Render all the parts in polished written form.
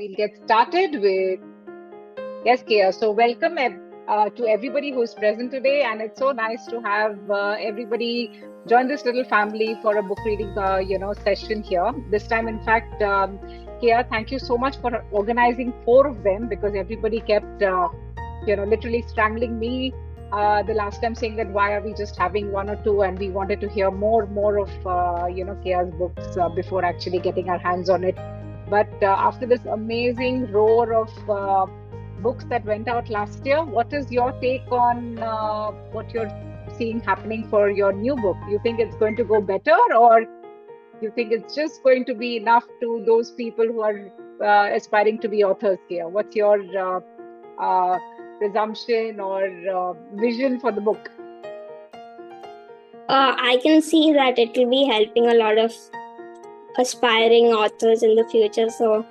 we'll get started with Keya. So welcome to everybody who's present today, and it's so nice to have everybody join this little family for a book reading, session here. This time, in fact, Keya, thank you so much for organizing 4 of them, because everybody kept, literally strangling me the last time, saying that why are we just having 1 or 2, and we wanted to hear more of Keya's books before actually getting our hands on it. But after this amazing roar of books that went out last year, what is your take on what you're seeing happening for your new book? You think it's going to go better, or you think it's just going to be enough to those people who are aspiring to be authors here? What's your presumption or vision for the book? I can see that it will be helping a lot of aspiring authors in the future. So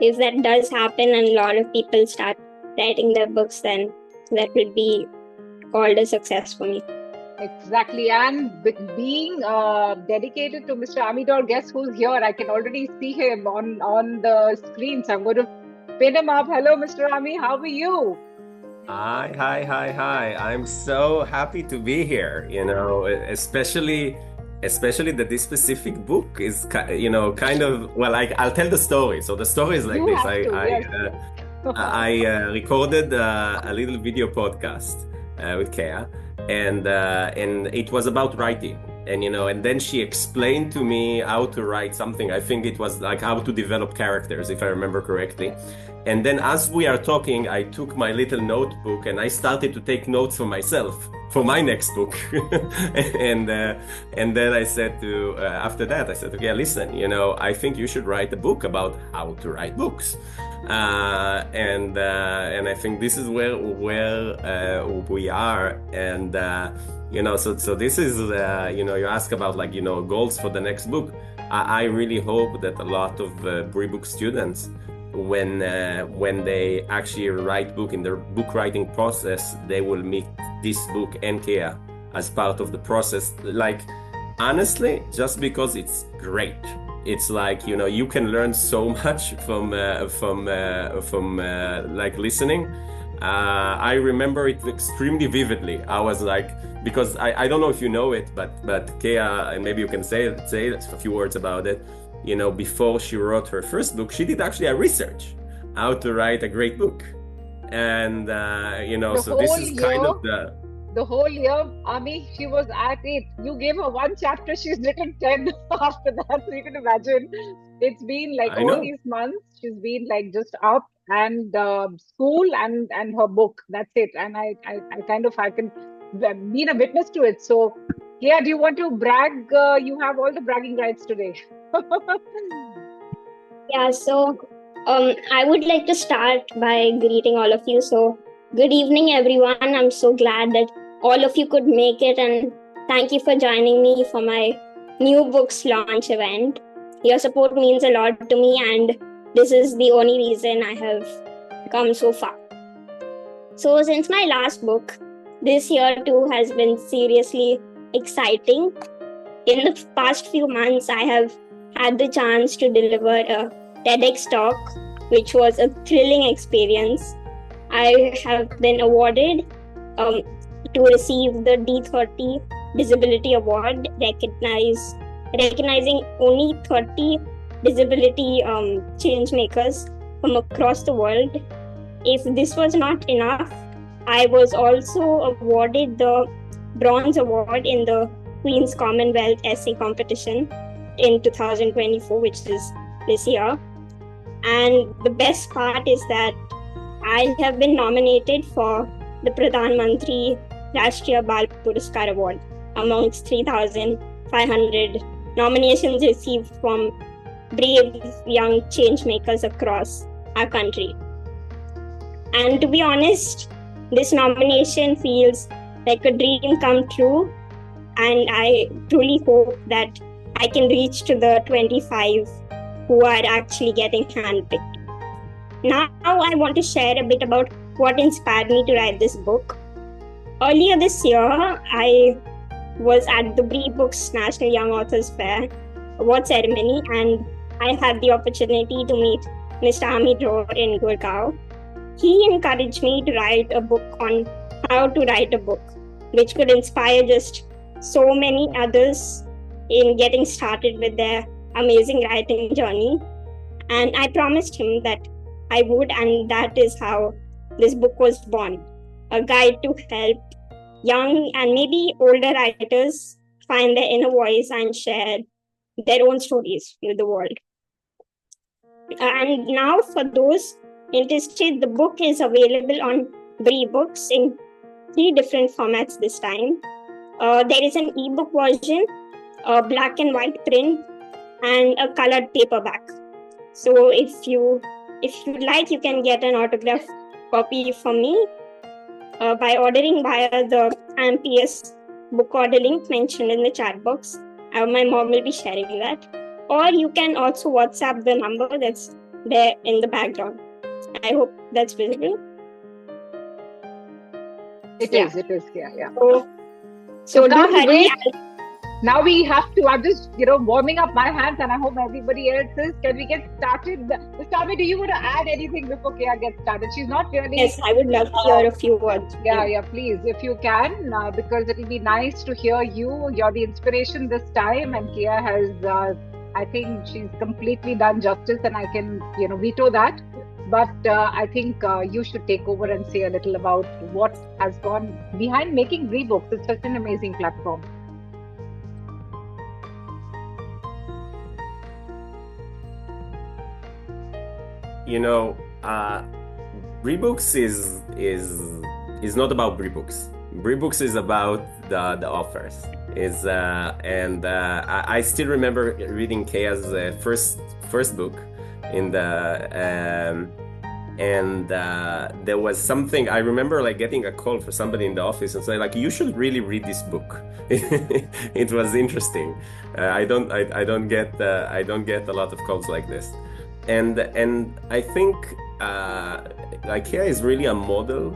if that does happen and a lot of people start writing their books, then that will be called a success for me. Exactly. And being dedicated to Mr. Ami Dror, guess who's here? I can already see him on the screen. So I'm going to pin him up. Hello, Mr. Ami. How are you? Hi. I'm so happy to be here, especially that this specific book is, kind of, well, I'll tell the story. So the story is like this. I recorded a little video podcast with Keya, and it was about writing. And then she explained to me how to write something. I think it was like how to develop characters, if I remember correctly. And then as we are talking, I took my little notebook and I started to take notes for myself for my next book. and then I said after that, I said, okay, listen, I think you should write a book about how to write books. And I think this is where we are. And, so this is, you ask about goals for the next book. I really hope that a lot of BriBooks students, when they actually write book in their book writing process, they will meet this book and Keya as part of the process. Like, honestly, just because it's great. It's like, you can learn so much from listening. I remember it extremely vividly. I was like, because I don't know if you know it, but Keya, and maybe you can say a few words about it. Before she wrote her first book, she did actually a research how to write a great book. And, so this is kind of the whole year, Ami, she was at it. You gave her 1 chapter, she's written 10 after that. So you can imagine, it's been like all these months, she's been like just up and school and her book. That's it. And I can be a witness to it. So, yeah, do you want to brag? You have all the bragging rights today. Yeah, so I would like to start by greeting all of you. So good evening, everyone. I'm so glad that all of you could make it, and thank you for joining me for my new books launch event. Your support means a lot to me, and this is the only reason I have come so far. So since my last book, this year too has been seriously exciting. In the past few months, I have had the chance to deliver a TEDx talk, which was a thrilling experience. I have been awarded to receive the D30 Disability Award, recognizing only 30 disability change makers from across the world. If this was not enough, I was also awarded the Bronze Award in the Queen's Commonwealth Essay Competition in 2024, which is this year. And the best part is that I have been nominated for the Pradhan Mantri Rashtriya Bal Puraskar Award amongst 3,500 nominations received from brave young change makers across our country. And to be honest, this nomination feels like a dream come true, and I truly hope that I can reach to the 25 who are actually getting handpicked. Now I want to share a bit about what inspired me to write this book. Earlier this year, I was at the BriBooks National Young Authors Fair award ceremony, and I had the opportunity to meet Mr. Ami Dror in Gurgaon. He encouraged me to write a book on how to write a book, which could inspire just so many others in getting started with their amazing writing journey. And I promised him that I would, and that is how this book was born. A guide to help young and maybe older writers find their inner voice and share their own stories with the world. And now for those interested, the book is available on BriBooks in 3 different formats this time. There is an ebook version, a black and white print, and a colored paperback. So if you like, you can get an autographed copy from me by ordering via the MPS book order link mentioned in the chat box. My mom will be sharing that. Or you can also WhatsApp the number that's there in the background. I hope that's visible. It is, yeah. So don't hurry. Now we have to, I'm just, warming up my hands, and I hope everybody else is. Can we get started? Mr. Ami, do you want to add anything before Keya gets started? She's not really... Yes, I would love to hear a few words. Yeah, please, if you can, because it will be nice to hear you. You're the inspiration this time, and Keya has, I think she's completely done justice, and I can, veto that. But I think you should take over and say a little about what has gone behind making BriBooks. It's such an amazing platform. BriBooks is not about BriBooks. BriBooks is about the authors. I still remember reading Keya's first book in the there was something I remember, like getting a call for somebody in the office and say, like, you should really read this book. It was interesting. I don't get a lot of calls like this. And I think like Keya is really a model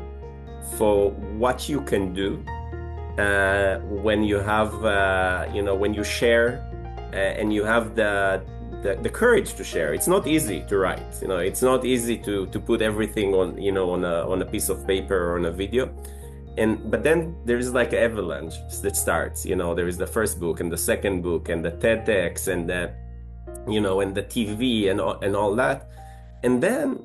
for what you can do when you have when you share and you have the courage to share. It's not easy to write. It's not easy to put everything on a piece of paper or on a video. But then there is like an avalanche that starts. There is the first book and the second book and the TEDx and the and the TV and all that. And then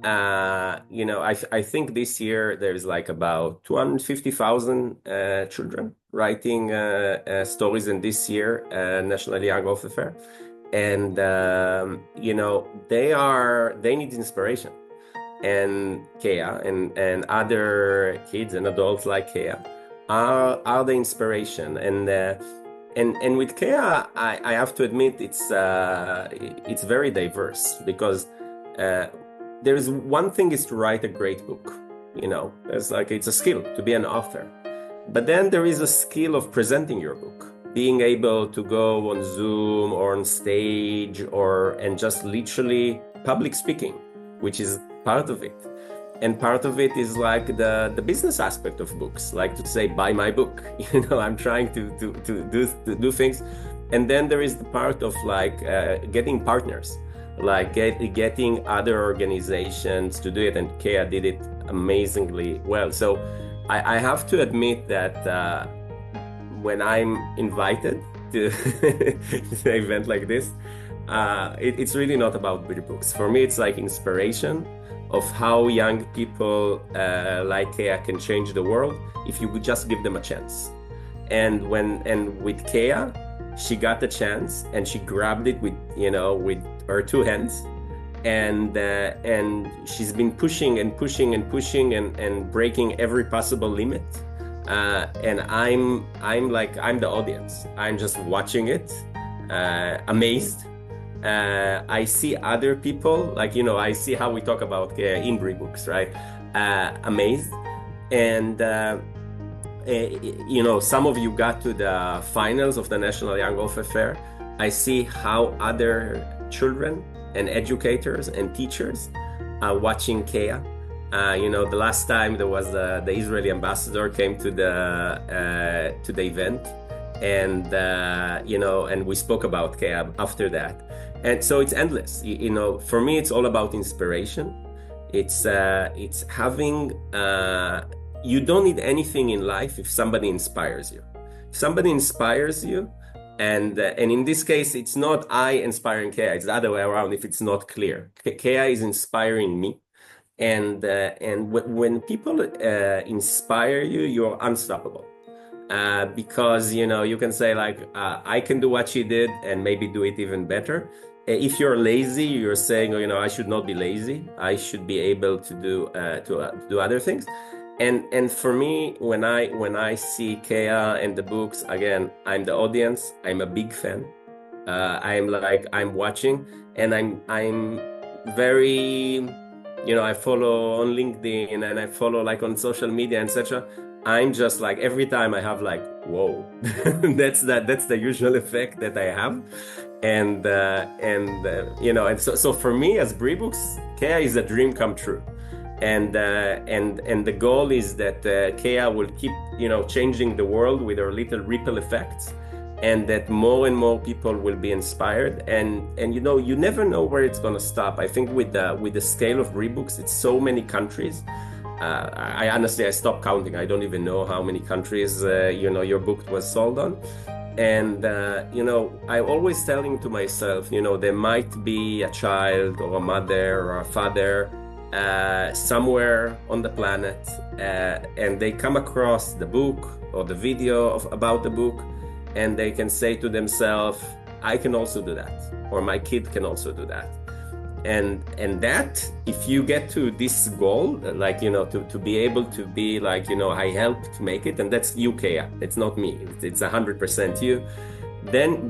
I think this year there's like about 250,000 children writing stories in this year National Young Author Fair. And they need inspiration, and Keya and other kids and adults like Keya are the inspiration. And with Keya, I have to admit it's very diverse, because there is one thing is to write a great book. It's a skill to be an author, but then there is a skill of presenting your book. Being able to go on Zoom or on stage and just literally public speaking, which is part of it. And part of it is like the business aspect of books, like to say, buy my book. I'm trying to do things. And then there is the part of like getting partners, like getting other organizations to do it. And Keya did it amazingly well. So I have to admit that when I'm invited to an event like this, it's really not about BriBooks. For me, it's like inspiration of how young people like Keya can change the world if you would just give them a chance. And with Keya, she got the chance and she grabbed it with her 2 hands, and she's been pushing and pushing and pushing and breaking every possible limit. And I'm the audience. I'm just watching it, amazed. I see other people, I see how we talk about in BriBooks, right? Amazed. And some of you got to the finals of the National Young Author Fair. I see how other children and educators and teachers are watching Keya. The last time there was the Israeli ambassador came to the event, And and we spoke about Keya after that. And so it's endless. For me, it's all about inspiration. It's having, you don't need anything in life if somebody inspires you. If somebody inspires you, and in this case, it's not I inspiring Keya, it's the other way around if it's not clear. Keya is inspiring me. And when people inspire you, you're unstoppable. Because you can say like, I can do what she did and maybe do it even better. If you're lazy, you're saying, I should not be lazy. I should be able to do other things. And for me, when I see Keya and the books, again, I'm the audience. I'm a big fan. I'm watching, and I'm very, I follow on LinkedIn and I follow like on social media, etc. I'm just like, every time I have like, whoa, that's the usual effect that I have. And so for me as BriBooks, Keya is a dream come true. And the goal is that Keya will keep, changing the world with her little ripple effects, and that more and more people will be inspired. And you never know where it's going to stop. I think with the scale of BriBooks, it's so many countries. I honestly, I stopped counting. I don't even know how many countries, your book was sold on. And, I'm always telling to myself, there might be a child or a mother or a father somewhere on the planet, and they come across the book or the video about the book, and they can say to themselves, I can also do that, or my kid can also do that. And that, if you get to this goal, like, to be able to be like, I helped make it, and that's you, Keya. It's not me. It's 100% you. Then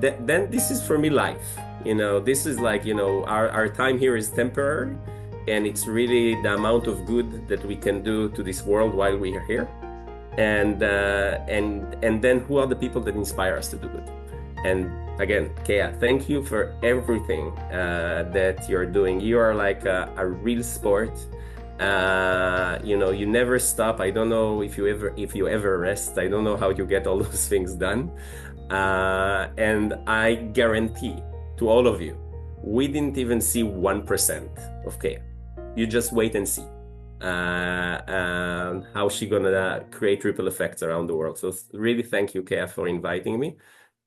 this is for me life. This is like, our time here is temporary, and it's really the amount of good that we can do to this world while we are here. And then who are the people that inspire us to do good? And again, Keya, thank you for everything that you're doing. You are like a real sport. You never stop. I don't know if you ever rest. I don't know how you get all those things done. And I guarantee to all of you, we didn't even see 1% of Keya. You just wait and see how she's gonna create ripple effects around the world. So really, thank you, Keya, for inviting me.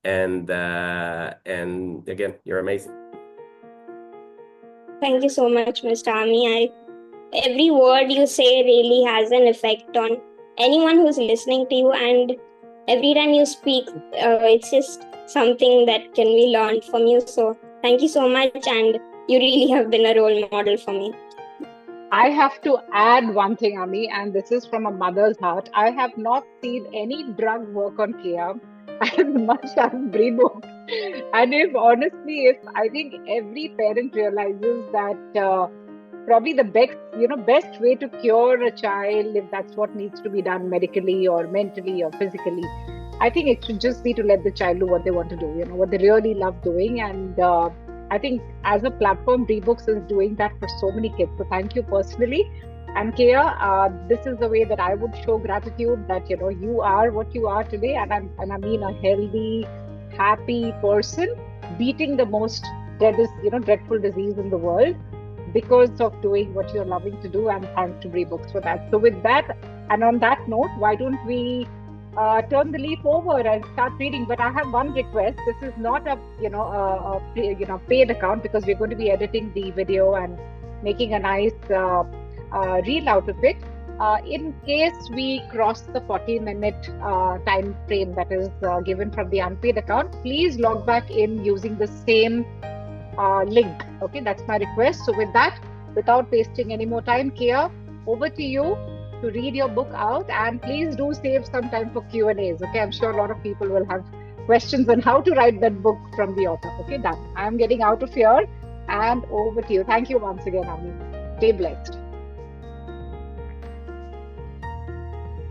And again, you're amazing. Thank you so much, Mr. Ami. Every word you say really has an effect on anyone who's listening to you, and every time you speak, it's just something that can be learned from you. So thank you so much, and you really have been a role model for me. I have to add one thing, Ami, and this is from a mother's heart. I have not seen any drug work on Keya as much as BriBooks. And if I think every parent realizes that probably the best way to cure a child, if that's what needs to be done medically or mentally or physically, I think it should just be to let the child do what they want to do, what they really love doing. And I think as a platform, BriBooks is doing that for so many kids. So thank you personally. And Keya, this is the way that I would show gratitude, that you are what you are today, and I mean a healthy, happy person beating the most dreadful disease in the world because of doing what you're loving to do. And thanks to BriBooks for that. So with that, and on that note, why don't we turn the leaf over and start reading? But I have one request. This is not a paid account, because we're going to be editing the video and making a nice reel out of it. In case we cross the 40-minute time frame that is given from the unpaid account, please log back in using the same link. Okay, that's my request. So with that, without wasting any more time, Keya, over to you to read your book out, and please do save some time for Q&As. Okay, I'm sure a lot of people will have questions on how to write that book from the author. Okay, done. I'm getting out of here and over to you. Thank you once again, Ami. Stay blessed.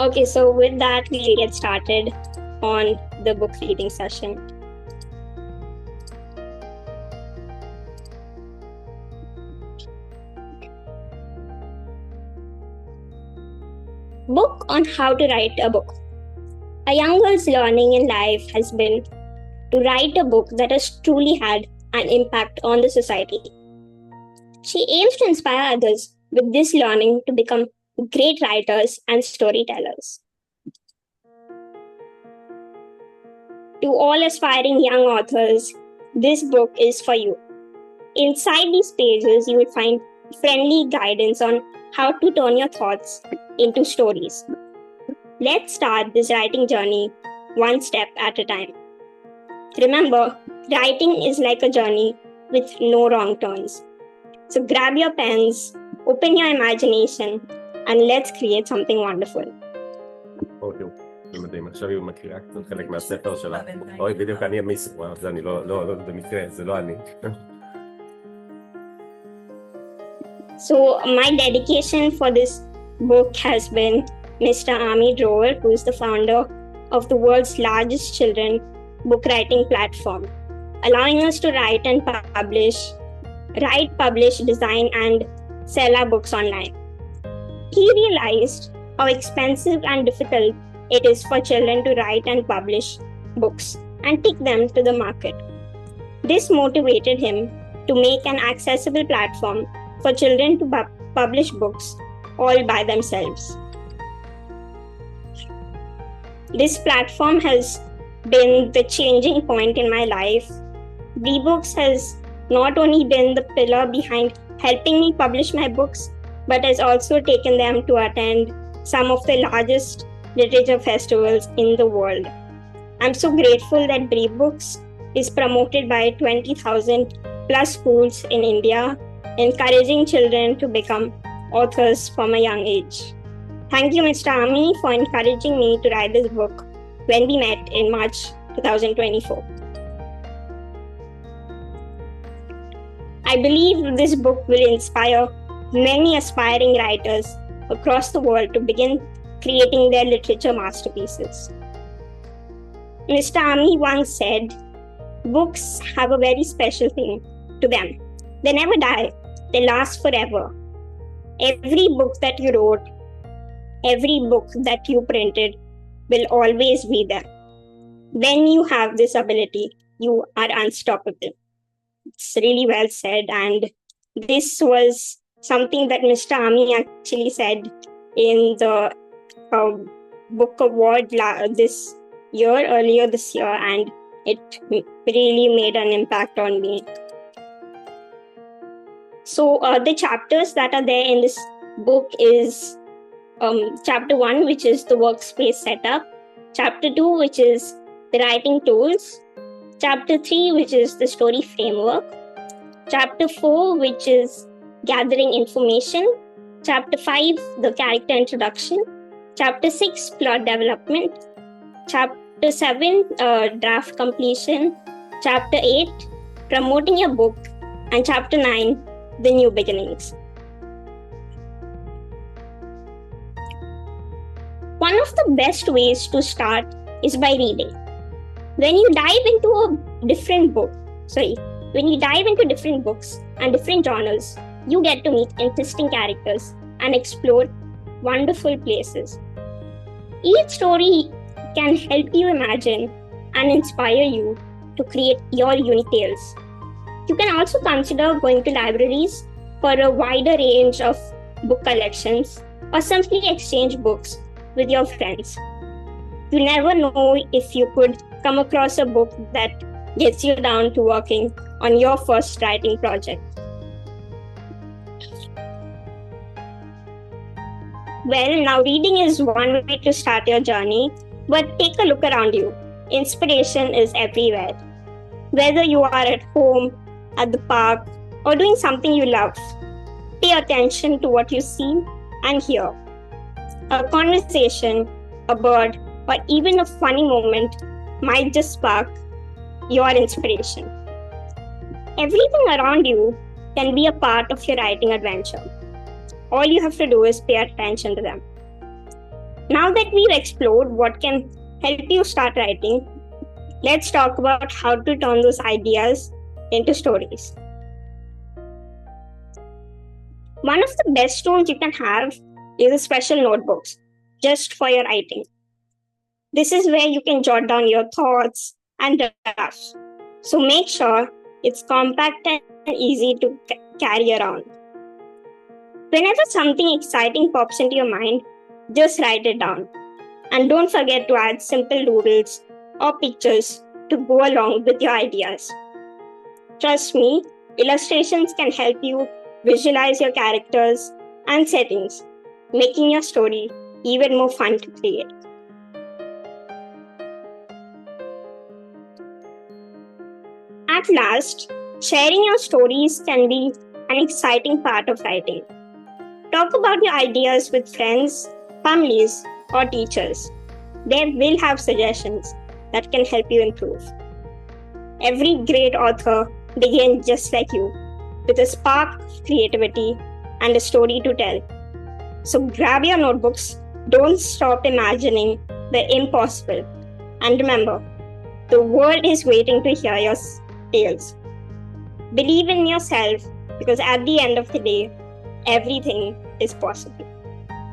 Okay, so with that, we'll get started on the book reading session. Book on how to write a book. A young girl's learning in life has been to write a book that has truly had an impact on the society. She aims to inspire others with this learning to become great writers and storytellers. To all aspiring young authors, this book is for you. Inside these pages, you will find friendly guidance on how to turn your thoughts into stories. Let's start this writing journey one step at a time. Remember, writing is like a journey with no wrong turns. So grab your pens, open your imagination, and let's create something wonderful. זה מדהים, עכשיו היא מכירה קצת חלק מהספר שלה. אוי, בדיוק אני המספר, זה אני לא במקרה, זה לא אני. So my dedication for this book has been Mr. Ami Dror, who is the founder of the world's largest children book writing platform, allowing us to write, publish, design, and sell our books online. He realized how expensive and difficult it is for children to write and publish books and take them to the market. This motivated him to make an accessible platform for children to publish books all by themselves. This platform has been the changing point in my life. BriBooks has not only been the pillar behind helping me publish my books, but has also taken them to attend some of the largest literature festivals in the world. I'm so grateful that BriBooks is promoted by 20,000 plus schools in India, encouraging children to become authors from a young age. Thank you, Mr. Ami, for encouraging me to write this book when we met in March 2024. I believe this book will inspire many aspiring writers across the world to begin creating their literature masterpieces. Mr. Ami once said, books have a very special thing to them. They never die, they last forever. Every book that you wrote, every book that you printed will always be there. When you have this ability, you are unstoppable. It's really well said, and this was something that Mr. Ami actually said in the book award earlier this year, and it really made an impact on me. So the chapters that are there in this book is chapter 1, which is the workspace setup, chapter 2, which is the writing tools, chapter 3, which is the story framework, chapter 4, which is gathering information, chapter 5, the character introduction, chapter 6, plot development, chapter 7, draft completion, chapter 8, promoting your book, and chapter 9, the new beginnings. One of the best ways to start is by reading. When you dive into different books and different genres, you get to meet interesting characters and explore wonderful places. Each story can help you imagine and inspire you to create your unique tales. You can also consider going to libraries for a wider range of book collections or simply exchange books with your friends. You never know if you could come across a book that gets you down to working on your first writing project. Well, now reading is one way to start your journey, but take a look around you. Inspiration is everywhere. Whether you are at home, at the park, or doing something you love, pay attention to what you see and hear. A conversation, a bird, or even a funny moment might just spark your inspiration. Everything around you can be a part of your writing adventure. All you have to do is pay attention to them. Now that we've explored what can help you start writing, let's talk about how to turn those ideas into stories. One of the best tools you can have is a special notebooks just for your writing. This is where you can jot down your thoughts and drafts. So make sure it's compact and easy to carry around. Whenever something exciting pops into your mind, just write it down. And don't forget to add simple doodles or pictures to go along with your ideas. Trust me, illustrations can help you visualize your characters and settings, making your story even more fun to create. At last, sharing your stories can be an exciting part of writing. Talk about your ideas with friends, families, or teachers. They will have suggestions that can help you improve. Every great author begins just like you, with a spark of creativity and a story to tell. So grab your notebooks, don't stop imagining the impossible, and remember, the world is waiting to hear your tales. Believe in yourself, because at the end of the day, everything is possible.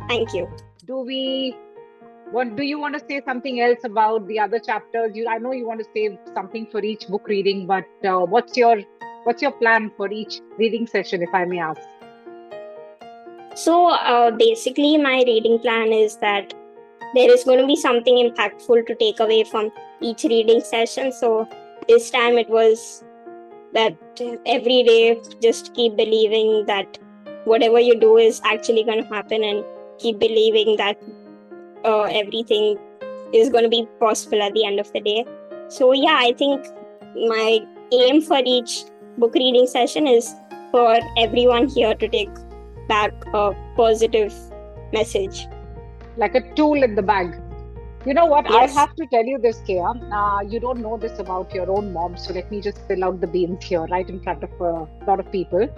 Thank you. Do you want to say something else about the other chapters? I know you want to say something for each book reading, but what's your plan for each reading session, if I may ask? So basically, my reading plan is that there is going to be something impactful to take away from each reading session. So this time it was that every day just keep believing that whatever you do is actually going to happen, and keep believing that everything is going to be possible at the end of the day. So yeah, I think my aim for each book reading session is for everyone here to take back a positive message. Like a tool in the bag. You know what? Yes. I have to tell you this, Keya. You don't know this about your own mom, so let me just spill out the beans here right in front of a lot of people.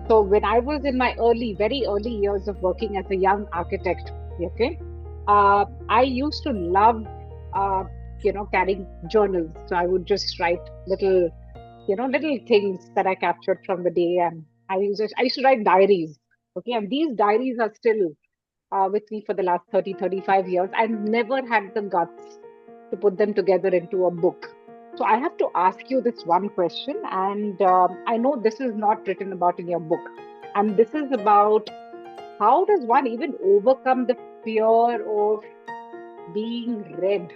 So when I was in my very early years of working as a young architect, okay, I used to love, carrying journals. So I would just write little things that I captured from the day, and I used to write diaries. Okay, and these diaries are still with me for the last 35 years. I've never had the guts to put them together into a book. So I have to ask you this one question, and I know this is not written about in your book, and this is about how does one even overcome the fear of being read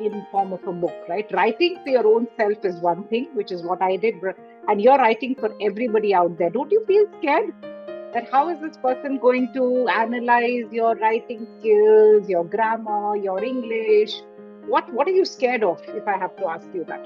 in form of a book, right? Writing for your own self is one thing, which is what I did, and you're writing for everybody out there. Don't you feel scared that how is this person going to analyze your writing skills, your grammar, your English? What are you scared of, if I have to ask you that?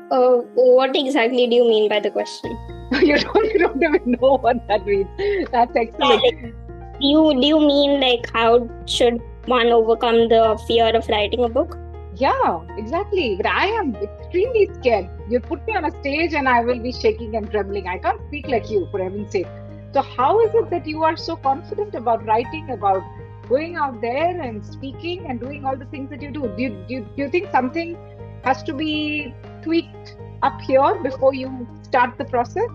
What exactly do you mean by the question? you don't even know what that means. That's excellent. Do you mean like how should one overcome the fear of writing a book? Yeah, exactly. But I am extremely scared. You put me on a stage and I will be shaking and trembling. I can't speak like you, for heaven's sake. So how is it that you are so confident about writing, about going out there and speaking and doing all the things that you do? Do you think something has to be tweaked up here before you start the process?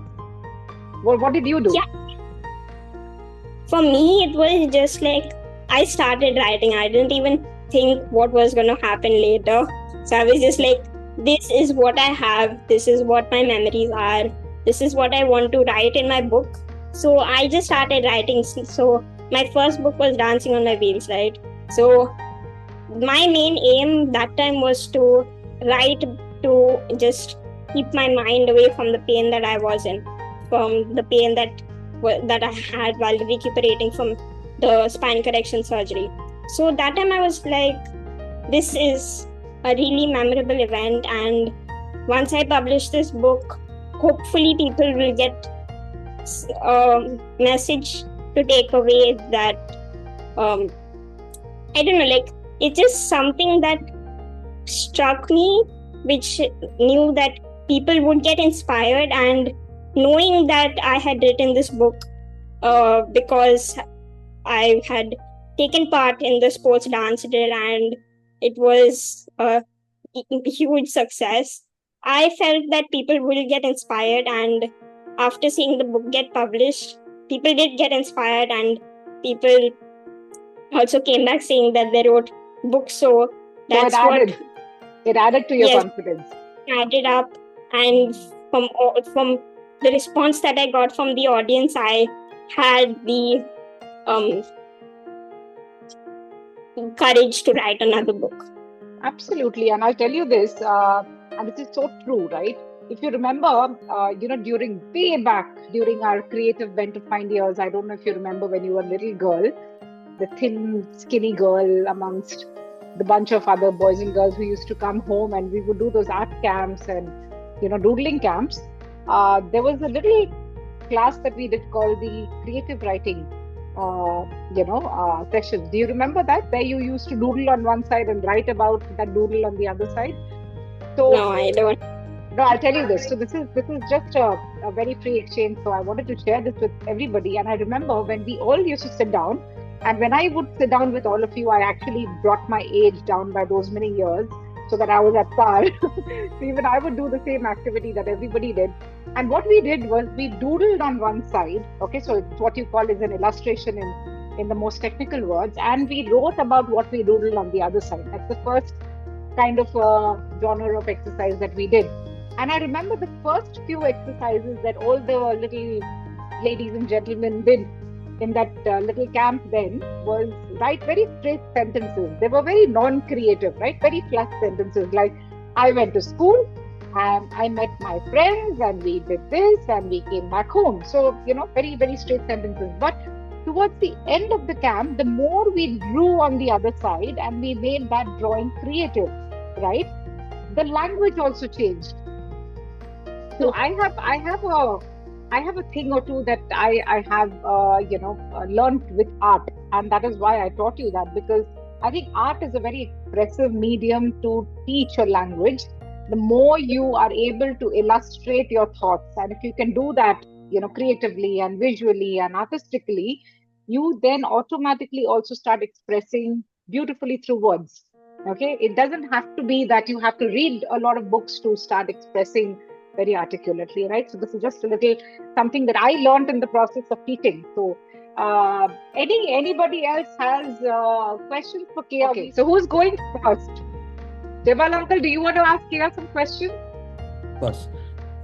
What did you do? Yeah. For me, it was just like I started writing. I didn't even think what was going to happen later. So I was just like, this is what I have. This is what my memories are. This is what I want to write in my book. So I just started writing. So my first book was Dancing on My Wheels, right? So my main aim that time was to write to just keep my mind away from the pain that I was in, from the pain that I had while recuperating from the spine correction surgery. So that time I was like, this is a really memorable event, and once I publish this book, hopefully people will get a message to take away that, I don't know, like it's just something that struck me, which knew that people would get inspired, and knowing that I had written this book because I had taken part in the sports dance drill and it was a huge success. I felt that people will get inspired, and after seeing the book get published, people did get inspired, and people also came back saying that they wrote books. So that's it added to your confidence. Added up, and from the response that I got from the audience, I had the courage to write another book. Absolutely, and I'll tell you this, and this is so true, right? If you remember, during our creative When to Find years, I don't know if you remember when you were a little girl, the thin, skinny girl amongst the bunch of other boys and girls who used to come home, and we would do those art camps and, doodling camps. There was a little class that we did called the creative writing sessions. Do you remember that? Where you used to doodle on one side and write about that doodle on the other side? So, no, I don't. No, I'll tell you this. So this is just a very free exchange. So I wanted to share this with everybody. And I remember when we all used to sit down, and when I would sit down with all of you, I actually brought my age down by those many years so that I was at par. So even I would do the same activity that everybody did. And what we did was we doodled on one side. Okay, so it's what you call is an illustration in the most technical words. And we wrote about what we doodled on the other side. That's the first kind of genre of exercise that we did. And I remember the first few exercises that all the little ladies and gentlemen did in that little camp then was write very straight sentences. They were very non-creative, right? Very flat sentences like, I went to school and I met my friends and we did this and we came back home. So, very, very straight sentences. But towards the end of the camp, the more we drew on the other side and we made that drawing creative, right? The language also changed. So I have a thing or two that I have learned with art, and that is why I taught you that, because I think art is a very expressive medium to teach a language. The more you are able to illustrate your thoughts, and if you can do that, creatively and visually and artistically, you then automatically also start expressing beautifully through words. Okay, it doesn't have to be that you have to read a lot of books to start expressing very articulately, right? So this is just a little something that I learned in the process of teaching. So anybody else has questions for Keya? Okay, so who's going first? Jebal uncle, do you want to ask Keya some questions? Of course.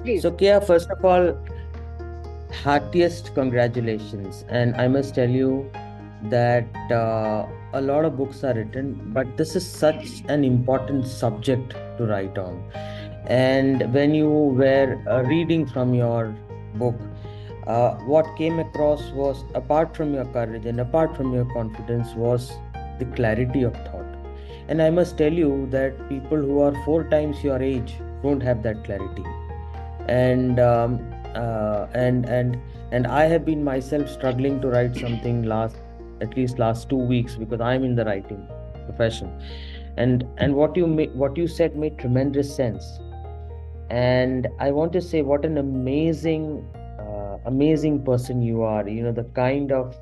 Please. So Keya, first of all, heartiest congratulations. And I must tell you that a lot of books are written, but this is such an important subject to write on. And when you were reading from your book, what came across was, apart from your courage and apart from your confidence, was the clarity of thought. And I must tell you that people who are 4 times your age don't have that clarity. And I have been myself struggling to write something at least last 2 weeks, because I'm in the writing profession. And what you said made tremendous sense. And I want to say, what an amazing person you are. The kind of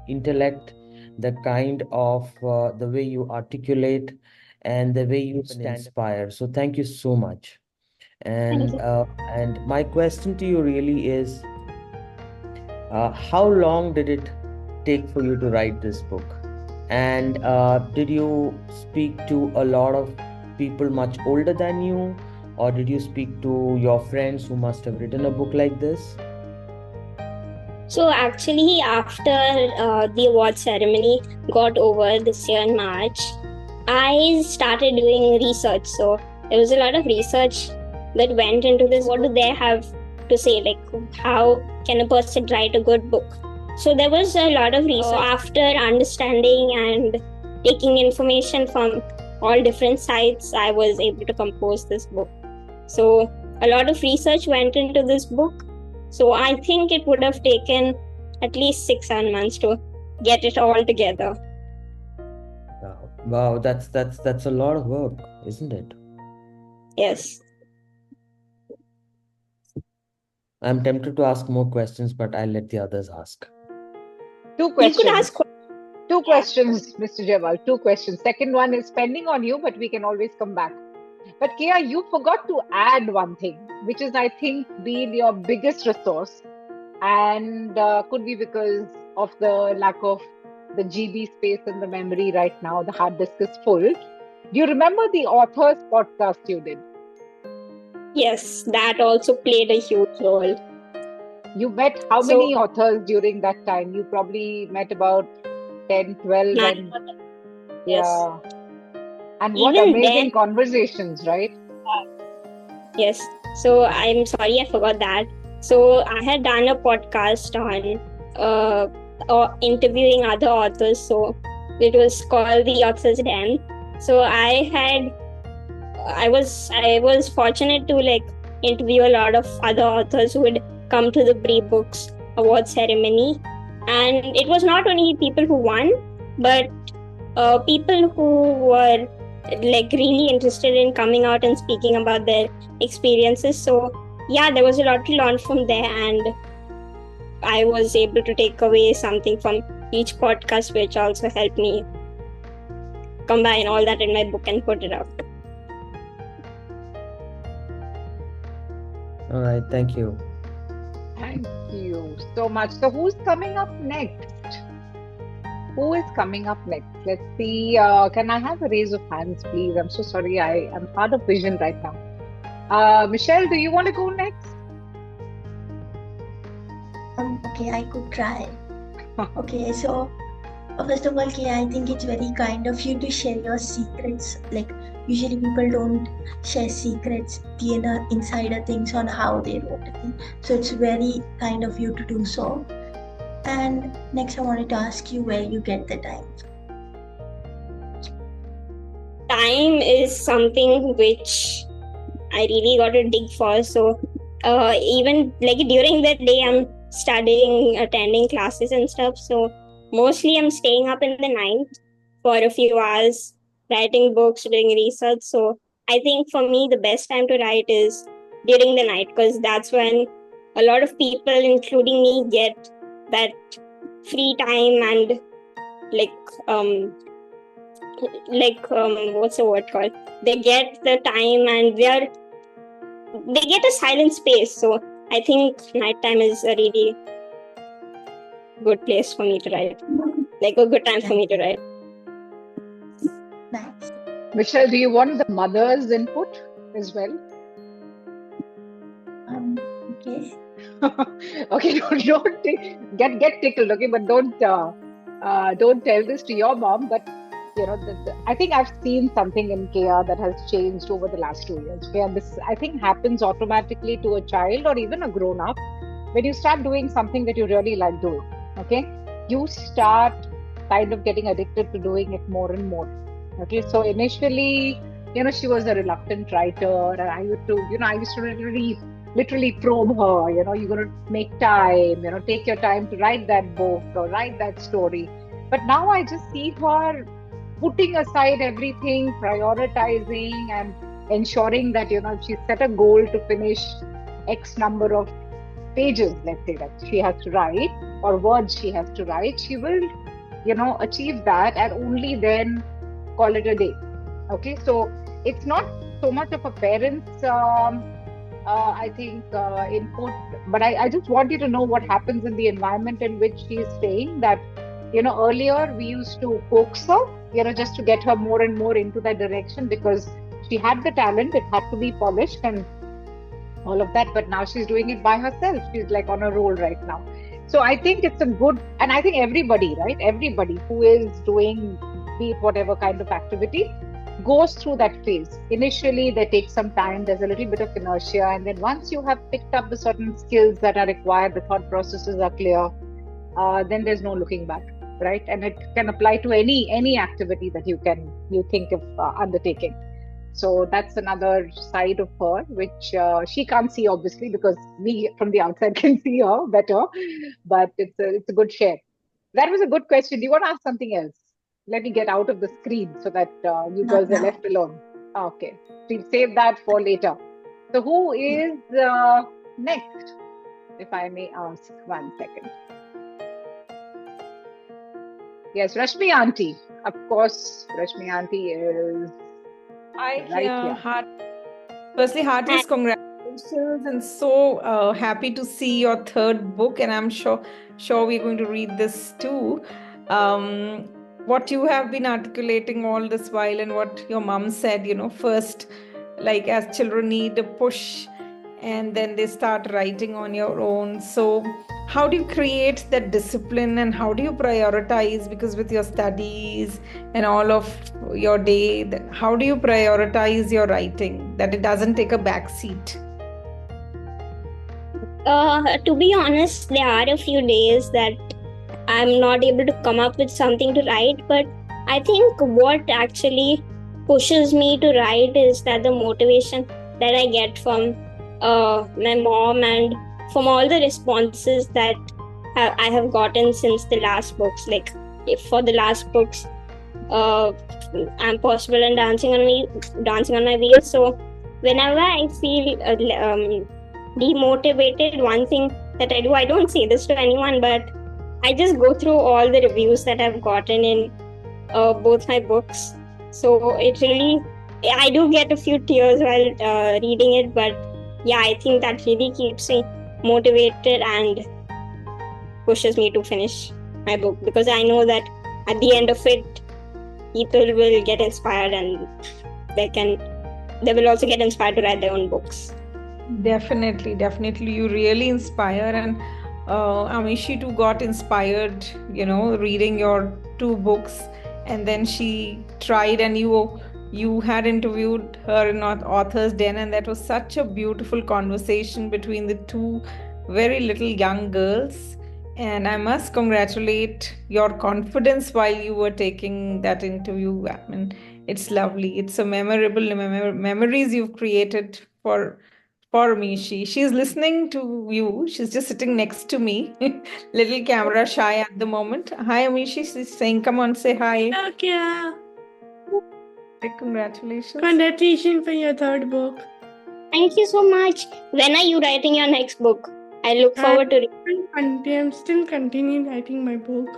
intellect, the kind of the way you articulate, and the way you inspire. So thank you so much. And my question to you really is, how long did it take for you to write this book? And did you speak to a lot of people much older than you, or did you speak to your friends who must have written a book like this? So actually, after the award ceremony got over this year in March, I started doing research. So there was a lot of research that went into this. What do they have to say? Like, how can a person write a good book? So there was a lot of research. After understanding and taking information from all different sites, I was able to compose this book. So a lot of research went into this book. So I think it would have taken at least 6-7 months to get it all together. Wow, that's a lot of work, isn't it? Yes. I'm tempted to ask more questions, but I'll let the others ask. 2 questions. You could ask 2 questions, Mr. Jewal. 2 questions. Second one is pending on you, but we can always come back. But Keya, you forgot to add one thing, which is, I think, been your biggest resource, and could be because of the lack of the GB space in the memory right now. The hard disk is full. Do you remember the authors podcast you did? Yes, that also played a huge role. You met how many authors during that time? You probably met about 10, 12. Yes. Yeah. And what Even amazing then, conversations, right? Yes. So I'm sorry, I forgot that. So I had done a podcast on interviewing other authors. So it was called The Author's Den. So I was fortunate to interview a lot of other authors who would come to the BriBooks award ceremony, and it was not only people who won, but people who were really interested in coming out and speaking about their experiences. So yeah, there was a lot to learn from there, and I was able to take away something from each podcast, which also helped me combine all that in my book and put it out. All right, thank you. Thank you so much. So who's coming up next? Who is coming up next? Let's see. Can I have a raise of hands, please? I'm so sorry. I am hard of vision right now. Michelle, do you want to go next? Okay, I could try. Okay, so first of all, Keya, I think it's very kind of you to share your secrets. Like, usually people don't share secrets, the inner insider things on how they wrote a thing. So it's very kind of you to do so. And next, I wanted to ask you where you get the time. Time is something which I really got to dig for. So even during that day, I'm studying, attending classes and stuff. So mostly I'm staying up in the night for a few hours, writing books, doing research. So I think for me, the best time to write is during the night, because that's when a lot of people, including me, get that free time and what's the word called? They get the time and they get a silent space. So I think nighttime is a really good place for me to write. A good time for me to write. Nice. Michelle, do you want the mother's input as well? Okay. Okay, don't get tickled, okay, but don't tell this to your mom. But I think I've seen something in Keya that has changed over the last 2 years. Okay, and this I think happens automatically to a child or even a grown up when you start doing something that you really like doing. Okay, you start kind of getting addicted to doing it more and more. Okay, so initially, she was a reluctant writer, and I used to literally probe her, you're going to make time, take your time to write that book or write that story. But now I just see her putting aside everything, prioritizing and ensuring that, if she set a goal to finish X number of pages, let's say, that she has to write or words she has to write, she will, achieve that and only then call it a day. Okay, so it's not so much of a parent's I think input, but I just want you to know what happens in the environment in which she is staying. That earlier we used to coax her, just to get her more and more into that direction, because she had the talent, it had to be polished and all of that, but now she's doing it by herself. She's on a roll right now. So I think it's a good, and I think everybody who is doing, be it whatever kind of activity, goes through that phase. Initially, they take some time, there's a little bit of inertia, and then once you have picked up the certain skills that are required, the thought processes are clear, then there's no looking back, right? And it can apply to any activity that you think of undertaking. So that's another side of her, which she can't see, obviously, because we from the outside can see her better, but it's a good share. That was a good question. Do you want to ask something else? Let me get out of the screen so that you girls are left alone. Okay. We'll save that for later. So who is next? If I may ask, 1 second. Yes, Rashmi Auntie. Of course, Rashmi Auntie is right here. Firstly, heartiest congratulations, and so happy to see your third book, and I'm sure we're going to read this too. what you have been articulating all this while and what your mom said, first, like as children need a push and then they start writing on your own. So how do you create that discipline and how do you prioritize? Because with your studies and all of your day, how do you prioritize your writing that it doesn't take a back seat? To be honest, there are a few days that I'm not able to come up with something to write, but I think what actually pushes me to write is that the motivation that I get from my mom and from all the responses that I have gotten since the last books. Like for the last books, I'm possible and dancing on my wheels. So whenever I feel demotivated, one thing that I do, I don't say this to anyone, but I just go through all the reviews that I've gotten in both my books. So it really, I do get a few tears while reading it, but yeah, I think that really keeps me motivated and pushes me to finish my book, because I know that at the end of it, people will get inspired and they will also get inspired to write their own books. Definitely. You really inspire, and Amishi too got inspired, reading your 2 books, and then she tried, and you had interviewed her in Author's Den, and that was such a beautiful conversation between the 2 very little young girls. And I must congratulate your confidence while you were taking that interview. I mean, it's lovely. It's a memorable memories you've created for me. She's listening to you. She's just sitting next to me. Little camera shy at the moment. Hi, Amishi. She's saying, come on, say hi. Okay. Congratulations. Congratulations for your 3rd book. Thank you so much. When are you writing your next book? I look forward to it. I'm still continuing writing my book.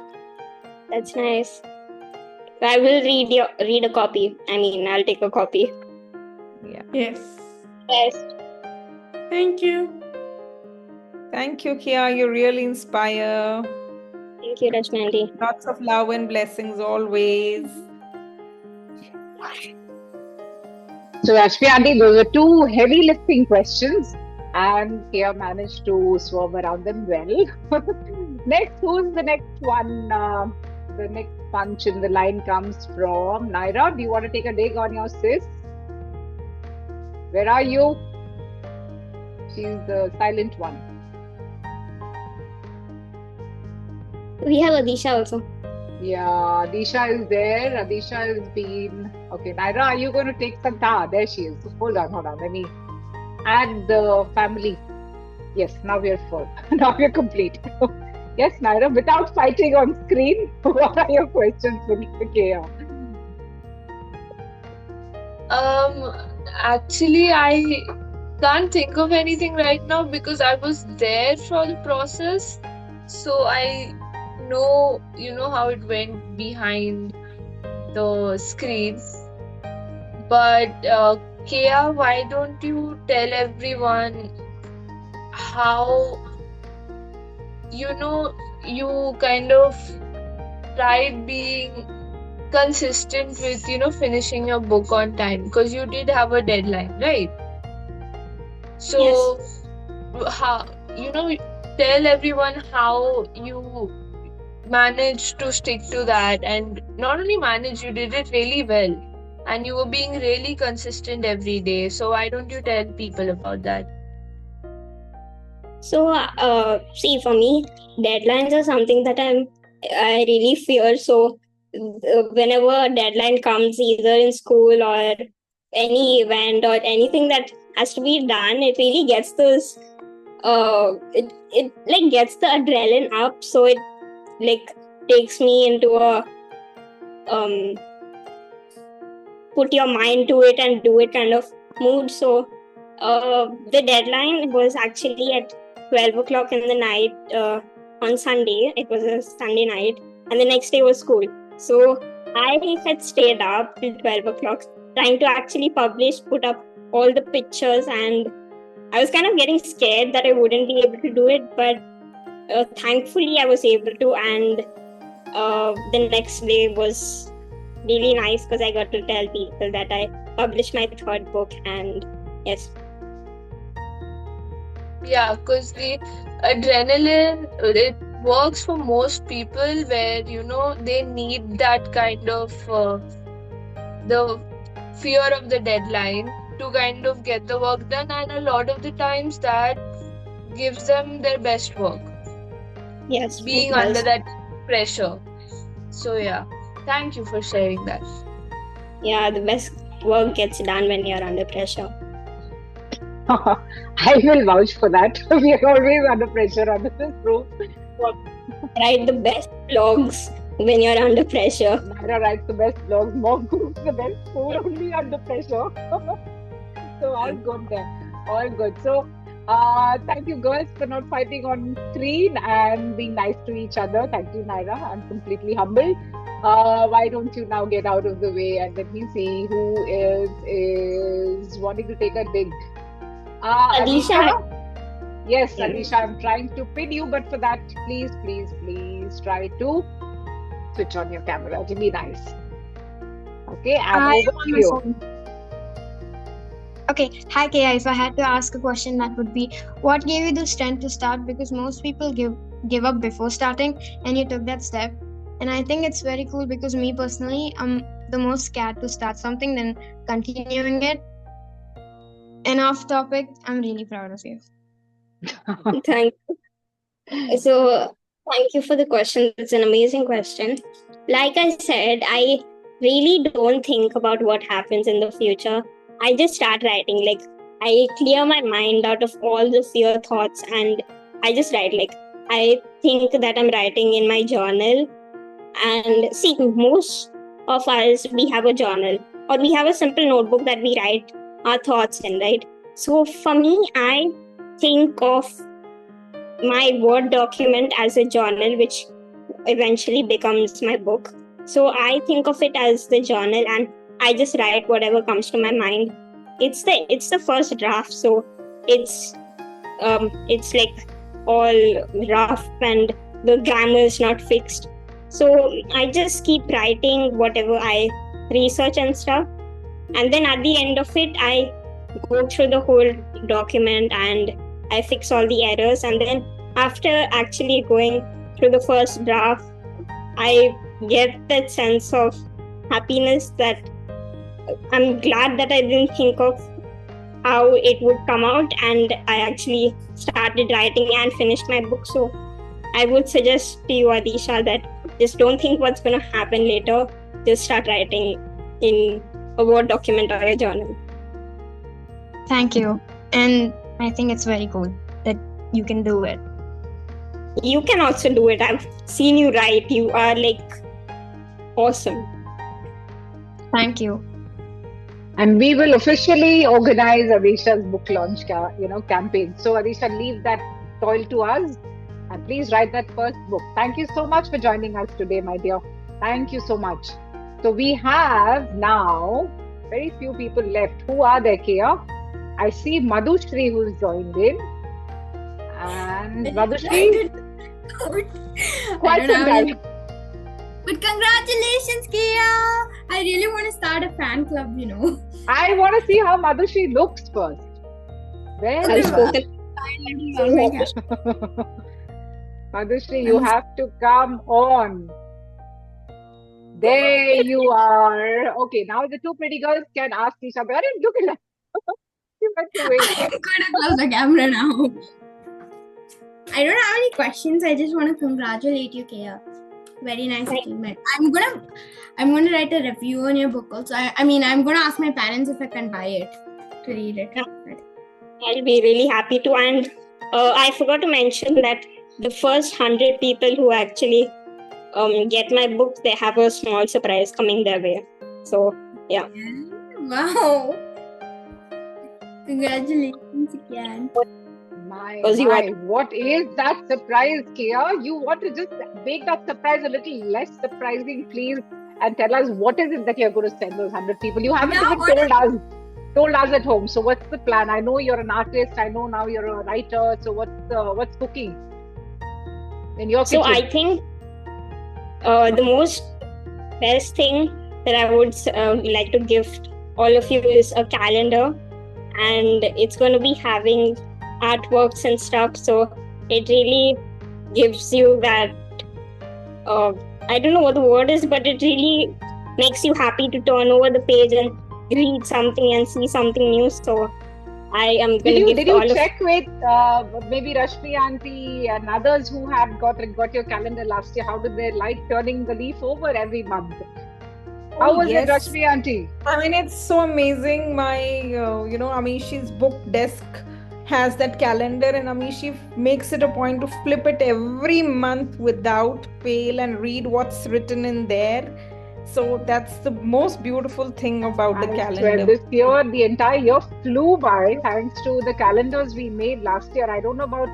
That's nice. I will read a copy. I'll take a copy. Yeah. Yes. Thank you. Thank you, Keya. You really inspire. Thank you, Rashmi. Lots of love and blessings always. So, Rashmi Aunty, those are 2 heavy lifting questions, and Keya managed to swerve around them well. Next, who's the next one? The next punch in the line comes from Naira. Do you want to take a dig on your sis? Where are you? She's the silent one. We have Adisha also. Yeah, Adisha is there. Adisha has been... Okay, Naira, are you going to take some... there she is. Hold on. Let me add the family. Yes, now we are full. Now we are complete. Yes, Naira, without fighting on screen, what are your questions for Keya? Actually, I can't think of anything right now because I was there for the process. So I know, how it went behind the screen. But Keya, why don't you tell everyone how, you kind of tried being consistent with, finishing your book on time, because you did have a deadline, right? So, how, tell everyone how you managed to stick to that, and not only manage, you did it really well, and you were being really consistent every day. So why don't you tell people about that? So, see, for me, deadlines are something that I really fear. So, whenever a deadline comes, either in school or any event or anything that has to be done, it really gets those. It like gets the adrenaline up. So it like takes me into a put your mind to it and do it kind of mood. So the deadline was actually at 12 o'clock in the night on Sunday. It was a Sunday night, and the next day was school. So I had stayed up till 12 o'clock trying to actually put up all the pictures, and I was kind of getting scared that I wouldn't be able to do it, but thankfully I was able to, and the next day was really nice because I got to tell people that I published my third book, and yes. Yeah, because the adrenaline, it works for most people where, they need that kind of the fear of the deadline to kind of get the work done, and a lot of the times that gives them their best work. Yes, Being under that pressure. So yeah, thank you for sharing that. Yeah, the best work gets done when you're under pressure. I will vouch for that. We are always under pressure on this group. Write the best blogs when you're under pressure. Naira writes the best blogs, mom cooks the best food only under pressure. So all good there. All good. So thank you girls for not fighting on screen and being nice to each other. Thank you, Naira. I'm completely humbled. Why don't you now get out of the way and let me see who is wanting to take a dig. Adisha. Yes, Adisha, I'm trying to pin you, but for that, please try to switch on your camera. It'll be nice. Okay, and over to you. Okay, hi Keya. If I had to ask a question, that would be, what gave you the strength to start? Because most people give up before starting, and you took that step. And I think it's very cool because me personally, I'm the most scared to start something than continuing it. And off topic, I'm really proud of you. Thank you. So, thank you for the question. It's an amazing question. Like I said, I really don't think about what happens in the future. I just start writing. Like, I clear my mind out of all the fear thoughts and I just write. Like, I think that I'm writing in my journal. And see, most of us, we have a journal or we have a simple notebook that we write our thoughts in, right? So for me, I think of my Word document as a journal, which eventually becomes my book. So I think of it as the journal and I just write whatever comes to my mind. It's the first draft, so it's like all rough and the grammar is not fixed. So I just keep writing whatever I research and stuff. And then at the end of it, I go through the whole document and I fix all the errors. And then after actually going through the first draft, I get that sense of happiness that I'm glad that I didn't think of how it would come out. And I actually started writing and finished my book. So I would suggest to you, Adisha, that just don't think what's going to happen later. Just start writing in a Word document or a journal. Thank you. And I think it's very cool that you can do it. You can also do it. I've seen you write. You are like awesome. Thank you. And we will officially organize Adisha's book launch campaign. So Adisha, leave that toil to us. And please write that first book. Thank you so much for joining us today, my dear. Thank you so much. So we have now very few people left. Who are there, Keya? I see Madhushri who's joined in. And Madhushri? Quite some But congratulations, Keya! I really want to start a fan club, I want to see how Madhushri looks first. Very Madhushri, you have to come on. There you are. Okay, now the two pretty girls can ask each other. Look at that. You went away. I'm going to close the camera now. I don't have any questions. I just want to congratulate you, Keya. Very nice achievement. I'm gonna write a review on your book also. I'm gonna ask my parents if I can buy it to read it. I'll be really happy to. And I forgot to mention that the first 100 people who actually get my book, they have a small surprise coming their way. So yeah. Wow! Congratulations again. My, what is that surprise, Keya? You want to just make that surprise a little less surprising, please, and tell us what is it that you're going to send those 100 people? You haven't even told us at home. So what's the plan? I know you're an artist. I know now you're a writer. So what's cooking in your kitchen? So I think The most best thing that I would like to gift all of you is a calendar, and it's going to be having artworks and stuff. So it really gives you that. I don't know what the word is, but it really makes you happy to turn over the page and read something and see something new. So I am going to give Did you check with maybe Rashmi auntie and others who had got your calendar last year? How did they like turning the leaf over every month? How was it, Rashmi auntie? I mean, it's so amazing. My, Amishi's book desk has that calendar, and Amishi makes it a point to flip it every month without fail and read what's written in there. So that's the most beautiful thing about the calendar. This year, the entire year flew by thanks to the calendars we made last year. I don't know about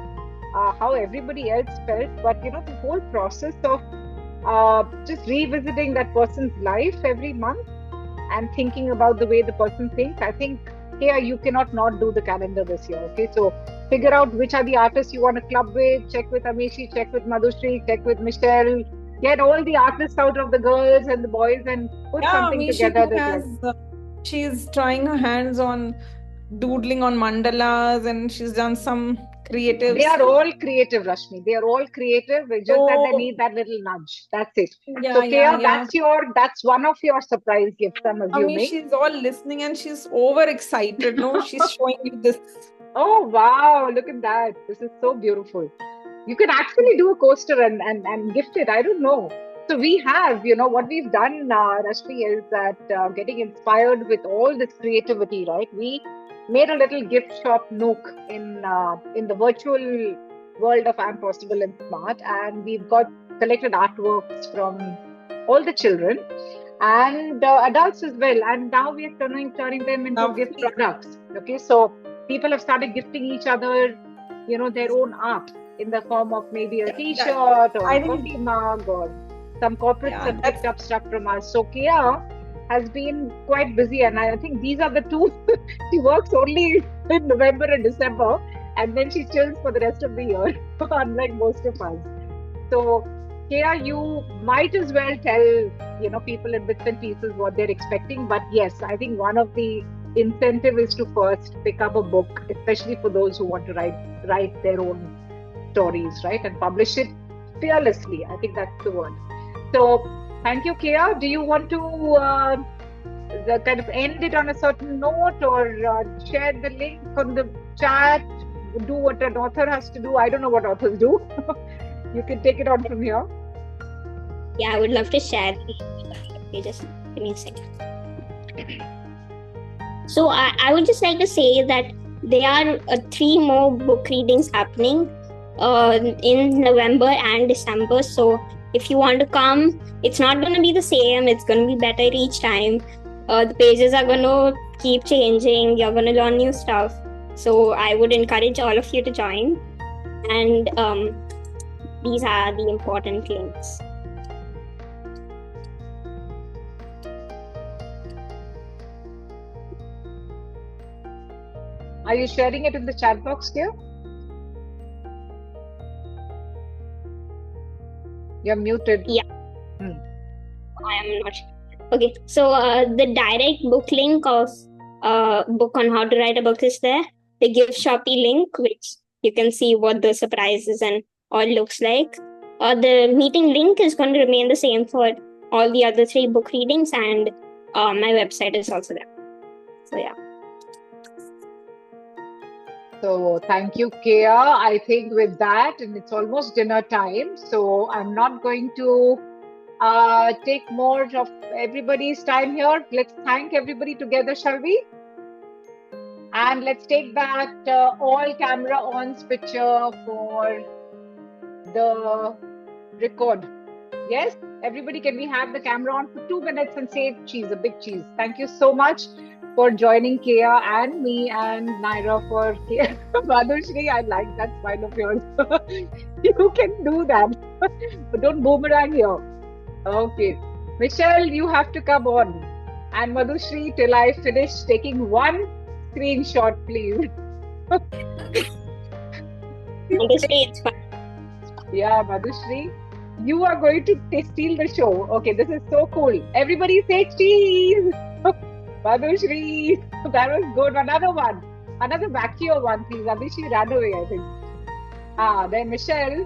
how everybody else felt, but the whole process of just revisiting that person's life every month and thinking about the way the person thinks. I think, Keya, you cannot not do the calendar this year. Okay, so figure out which are the artists you want to club with. Check with Amishi, check with Madhushri, check with Michelle. Get all the artists out of the girls and the boys and put something Amishi together. She's trying her hands on doodling on mandalas, and she's done some creative. They are all creative, Rashmi. They are all creative. It's just that they need that little nudge. That's it. So, Keya, that's one of your surprise gifts, I'm assuming. She's all listening and she's overexcited. No, she's showing you this. Oh, wow. Look at that. This is so beautiful. You can actually do a coaster and gift it. I don't know. So we have, what we've done, Rashmi, is that getting inspired with all this creativity, right? We made a little gift shop nook in the virtual world of I'm Possible and Smart, and we've got collected artworks from all the children and adults as well. And now we are turning them into gift products. Okay, so people have started gifting each other, their own art in the form of maybe a T-shirt or a coffee mug, or some corporates have picked up stuff from us. So Keya has been quite busy, and I think these are the two. She works only in November and December, and then she chills for the rest of the year, unlike most of us. So Keya, you might as well tell people in bits and pieces what they're expecting. But yes, I think one of the incentive is to first pick up a book, especially for those who want to write their own stories, right, and publish it fearlessly. I think that's the word. So thank you, Keya. Do you want to kind of end it on a certain note, or share the link on the chat? Do what an author has to do. I don't know what authors do. You can take it on from here. Yeah, I would love to share. Okay, just give me a second. So I would just like to say that there are 3 more book readings happening in November and December. So if you want to come, it's not going to be the same. It's going to be better each time. The pages are going to keep changing. You're going to learn new stuff. So I would encourage all of you to join. And these are the important links. Are you sharing it in the chat box here? You're muted. Yeah. I am not sure. Okay, so the direct book link of book on how to write a book is there. The gift Shopee link, which you can see what the surprises and all looks like. The meeting link is going to remain the same for all the other 3 book readings, and my website is also there. So yeah. So thank you, Keya. I think with that, and it's almost dinner time, so I'm not going to take more of everybody's time here. Let's thank everybody together, shall we? And let's take that all camera ons picture for the record. Yes, everybody, can we have the camera on for 2 minutes and say cheese, a big cheese. Thank you so much for joining Keya and me and Naira for Keya. Madhushri, I like that smile of yours. You can do that. But don't boomerang here. Okay. Michelle, you have to come on. And Madhushri, till I finish taking one screenshot, please. Madhushri, it's fine. Yeah, Madhushri. You are going to steal the show. Okay, this is so cool. Everybody say cheese. Madhushri, that was good. Another one. Another vacuum one, please. Abhishi ran away, I think. Then Michelle.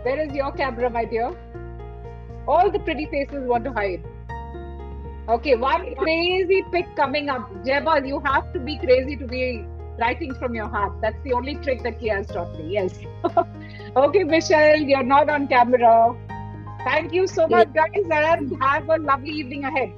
Where is your camera, my dear? All the pretty faces want to hide. Okay, one crazy pick coming up. Jeba, you have to be crazy to be writing from your heart. That's the only trick that Keya has taught me. Yes. Okay, Michelle, you're not on camera. Thank you so much, guys, and have a lovely evening ahead.